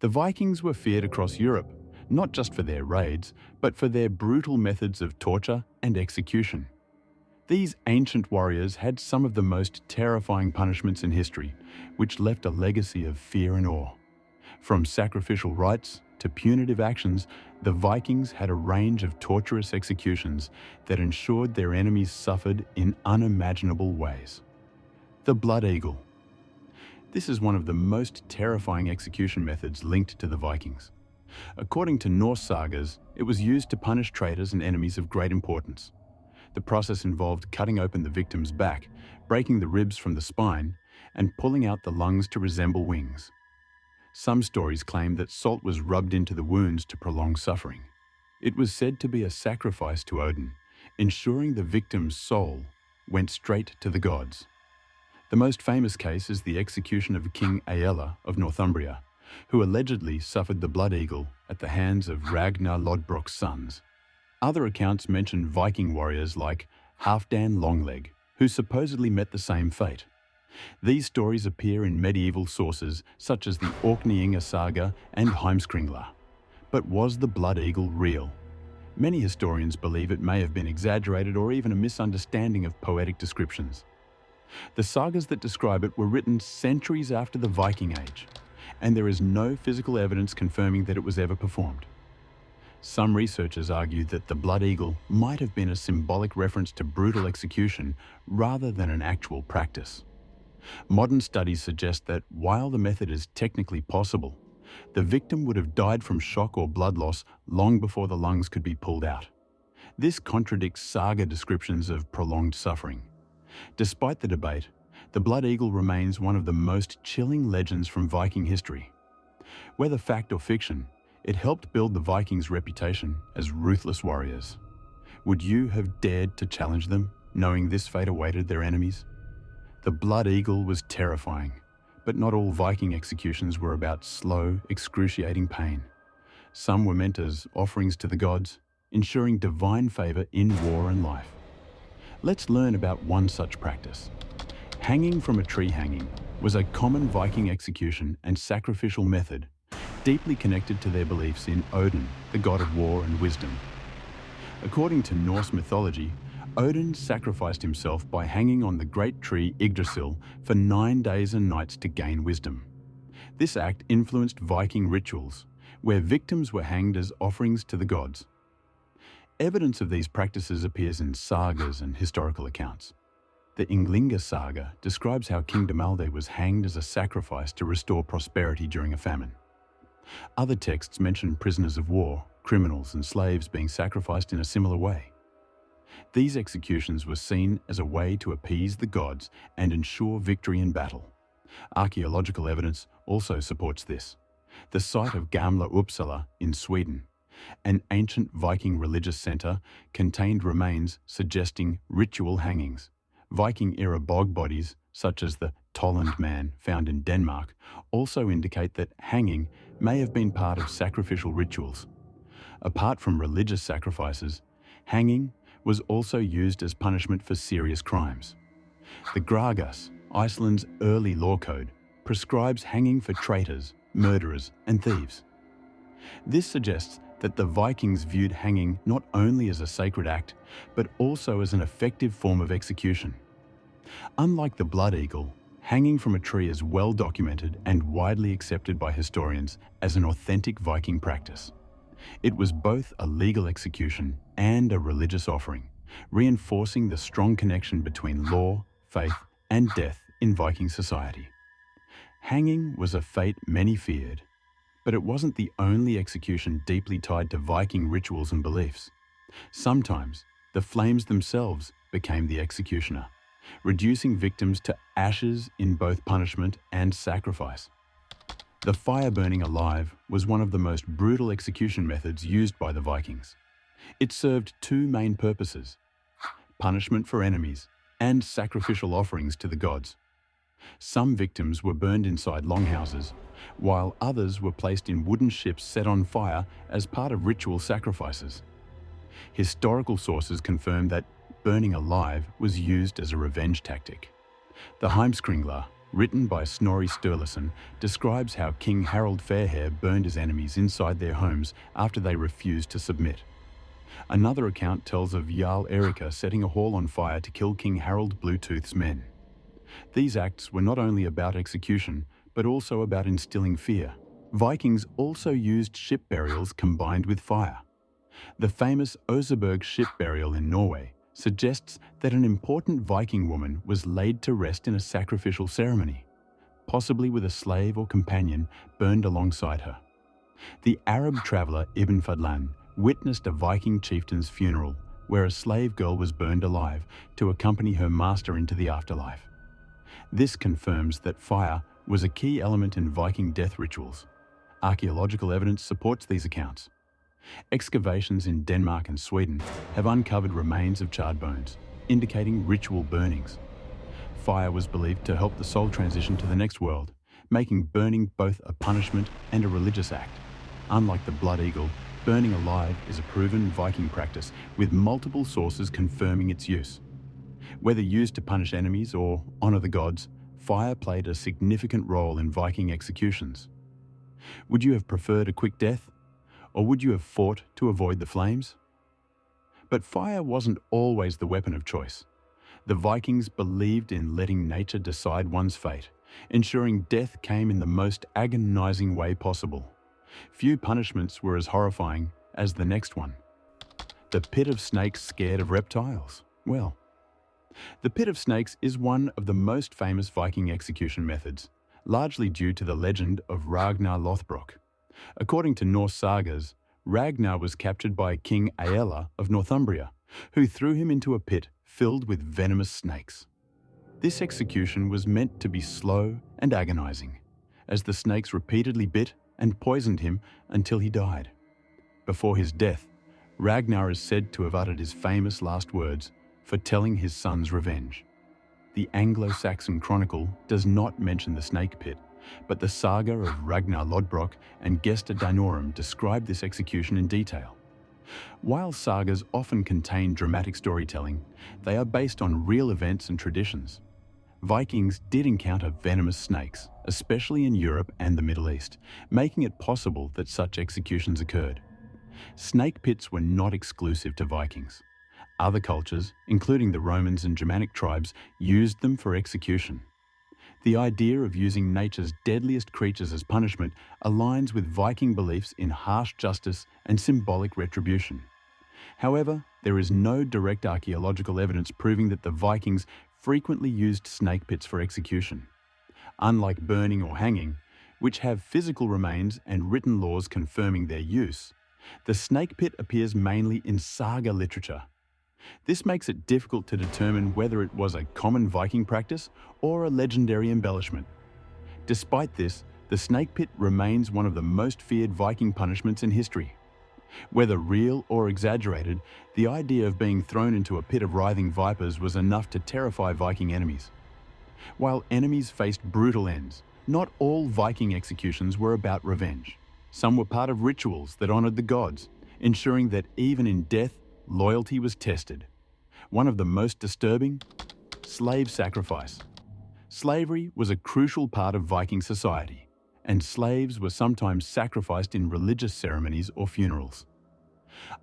The Vikings were feared across Europe, not just for their raids, but for their brutal methods of torture and execution. These ancient warriors had some of the most terrifying punishments in history, which left a legacy of fear and awe. From sacrificial rites to punitive actions, the Vikings had a range of torturous executions that ensured their enemies suffered in unimaginable ways. The blood eagle. This is one of the most terrifying execution methods linked to the Vikings. According to Norse sagas, it was used to punish traitors and enemies of great importance. The process involved cutting open the victim's back, breaking the ribs from the spine, and pulling out the lungs to resemble wings. Some stories claim that salt was rubbed into the wounds to prolong suffering. It was said to be a sacrifice to Odin, ensuring the victim's soul went straight to the gods. The most famous case is the execution of King Aella of Northumbria, who allegedly suffered the blood eagle at the hands of Ragnar Lodbrok's sons. Other accounts mention Viking warriors like Halfdan Longleg, who supposedly met the same fate. These stories appear in medieval sources such as the Orkneyinga saga and Heimskringla. But was the blood eagle real? Many historians believe it may have been exaggerated or even a misunderstanding of poetic descriptions. The sagas that describe it were written centuries after the Viking Age, and there is no physical evidence confirming that it was ever performed. Some researchers argue that the blood eagle might have been a symbolic reference to brutal execution rather than an actual practice. Modern studies suggest that while the method is technically possible, the victim would have died from shock or blood loss long before the lungs could be pulled out. This contradicts saga descriptions of prolonged suffering. Despite the debate, the blood eagle remains one of the most chilling legends from Viking history. Whether fact or fiction, it helped build the Vikings' reputation as ruthless warriors. Would you have dared to challenge them, knowing this fate awaited their enemies? The blood eagle was terrifying, but not all Viking executions were about slow, excruciating pain. Some were meant as offerings to the gods, ensuring divine favor in war and life. Let's learn about one such practice. Hanging from a tree hanging was a common Viking execution and sacrificial method, deeply connected to their beliefs in Odin, the god of war and wisdom. According to Norse mythology, Odin sacrificed himself by hanging on the great tree Yggdrasil for 9 days and nights to gain wisdom. This act influenced Viking rituals, where victims were hanged as offerings to the gods. Evidence of these practices appears in sagas and historical accounts. The Ynglinga saga describes how King Damalde was hanged as a sacrifice to restore prosperity during a famine. Other texts mention prisoners of war, criminals, and slaves being sacrificed in a similar way. These executions were seen as a way to appease the gods and ensure victory in battle. Archaeological evidence also supports this. The site of Gamla Uppsala in Sweden, an ancient Viking religious center, contained remains suggesting ritual hangings. Viking-era bog bodies, such as the Tolland man found in Denmark, also indicate that hanging may have been part of sacrificial rituals. Apart from religious sacrifices, hanging was also used as punishment for serious crimes. The Gragas, Iceland's early law code, prescribes hanging for traitors, murderers, and thieves. This suggests that the Vikings viewed hanging not only as a sacred act, but also as an effective form of execution. Unlike the blood eagle, hanging from a tree is well documented and widely accepted by historians as an authentic Viking practice. It was both a legal execution and a religious offering, reinforcing the strong connection between law, faith, and death in Viking society. Hanging was a fate many feared, but it wasn't the only execution deeply tied to Viking rituals and beliefs. Sometimes, the flames themselves became the executioner, reducing victims to ashes in both punishment and sacrifice. The fire burning alive was one of the most brutal execution methods used by the Vikings. It served two main purposes: punishment for enemies and sacrificial offerings to the gods. Some victims were burned inside longhouses, while others were placed in wooden ships set on fire as part of ritual sacrifices. Historical sources confirm that burning alive was used as a revenge tactic. The Heimskringla written by Snorri Sturluson, describes how King Harald Fairhair burned his enemies inside their homes after they refused to submit. Another account tells of Jarl Erika setting a hall on fire to kill King Harald Bluetooth's men. These acts were not only about execution, but also about instilling fear. Vikings also used ship burials combined with fire. The famous Oseberg ship burial in Norway suggests that an important Viking woman was laid to rest in a sacrificial ceremony, possibly with a slave or companion burned alongside her. The Arab traveller Ibn Fadlan witnessed a Viking chieftain's funeral where a slave girl was burned alive to accompany her master into the afterlife. This confirms that fire was a key element in Viking death rituals. Archaeological evidence supports these accounts. Excavations in Denmark and Sweden have uncovered remains of charred bones, indicating ritual burnings. Fire was believed to help the soul transition to the next world, making burning both a punishment and a religious act. Unlike the blood eagle, burning alive is a proven Viking practice, with multiple sources confirming its use. Whether used to punish enemies or honor the gods, fire played a significant role in Viking executions. Would you have preferred a quick death? Or would you have fought to avoid the flames? But fire wasn't always the weapon of choice. The Vikings believed in letting nature decide one's fate, ensuring death came in the most agonizing way possible. Few punishments were as horrifying as the next one. The pit of snakes scared of reptiles? Well, the pit of snakes is one of the most famous Viking execution methods, largely due to the legend of Ragnar Lothbrok. According to Norse sagas, Ragnar was captured by King Aella of Northumbria, who threw him into a pit filled with venomous snakes. This execution was meant to be slow and agonizing, as the snakes repeatedly bit and poisoned him until he died. Before his death, Ragnar is said to have uttered his famous last words, foretelling his son's revenge. The Anglo-Saxon Chronicle does not mention the snake pit, but the saga of Ragnar Lodbrok and Gesta Dinorum describe this execution in detail. While sagas often contain dramatic storytelling, they are based on real events and traditions. Vikings did encounter venomous snakes, especially in Europe and the Middle East, making it possible that such executions occurred. Snake pits were not exclusive to Vikings. Other cultures, including the Romans and Germanic tribes, used them for execution. The idea of using nature's deadliest creatures as punishment aligns with Viking beliefs in harsh justice and symbolic retribution. However, there is no direct archaeological evidence proving that the Vikings frequently used snake pits for execution. Unlike burning or hanging, which have physical remains and written laws confirming their use, the snake pit appears mainly in saga literature. This makes it difficult to determine whether it was a common Viking practice or a legendary embellishment. Despite this, the snake pit remains one of the most feared Viking punishments in history. Whether real or exaggerated, the idea of being thrown into a pit of writhing vipers was enough to terrify Viking enemies. While enemies faced brutal ends, not all Viking executions were about revenge. Some were part of rituals that honored the gods, ensuring that even in death, loyalty was tested. One of the most disturbing? Slave sacrifice. Slavery was a crucial part of Viking society, and slaves were sometimes sacrificed in religious ceremonies or funerals.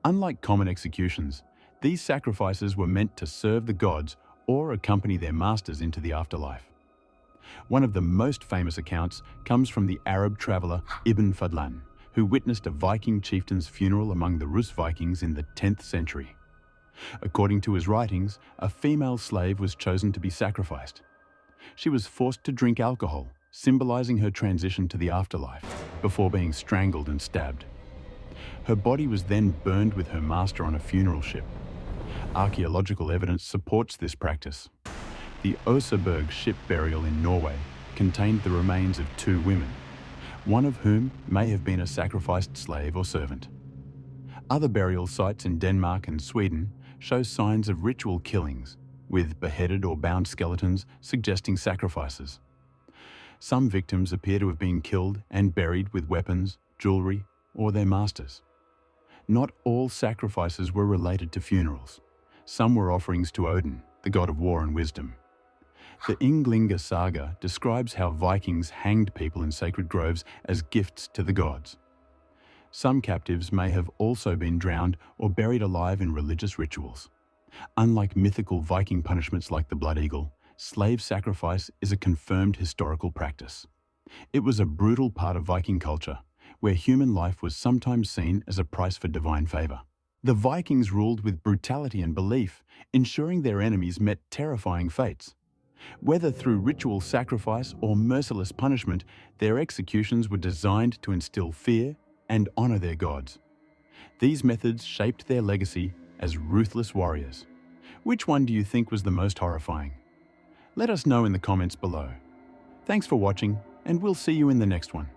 Unlike common executions, these sacrifices were meant to serve the gods or accompany their masters into the afterlife. One of the most famous accounts comes from the Arab traveller Ibn Fadlan, who witnessed a Viking chieftain's funeral among the Rus Vikings in the 10th century. According to his writings, a female slave was chosen to be sacrificed. She was forced to drink alcohol, symbolizing her transition to the afterlife, before being strangled and stabbed. Her body was then burned with her master on a funeral ship. Archaeological evidence supports this practice. The Oseberg ship burial in Norway contained the remains of 2 women, one of whom may have been a sacrificed slave or servant. Other burial sites in Denmark and Sweden show signs of ritual killings, with beheaded or bound skeletons suggesting sacrifices. Some victims appear to have been killed and buried with weapons, jewelry, or their masters. Not all sacrifices were related to funerals. Some were offerings to Odin, the god of war and wisdom. The Ynglinga saga describes how Vikings hanged people in sacred groves as gifts to the gods. Some captives may have also been drowned or buried alive in religious rituals. Unlike mythical Viking punishments like the Blood Eagle, slave sacrifice is a confirmed historical practice. It was a brutal part of Viking culture, where human life was sometimes seen as a price for divine favor. The Vikings ruled with brutality and belief, ensuring their enemies met terrifying fates. Whether through ritual sacrifice or merciless punishment, their executions were designed to instill fear and honor their gods. These methods shaped their legacy as ruthless warriors. Which one do you think was the most horrifying? Let us know in the comments below. Thanks for watching, and we'll see you in the next one.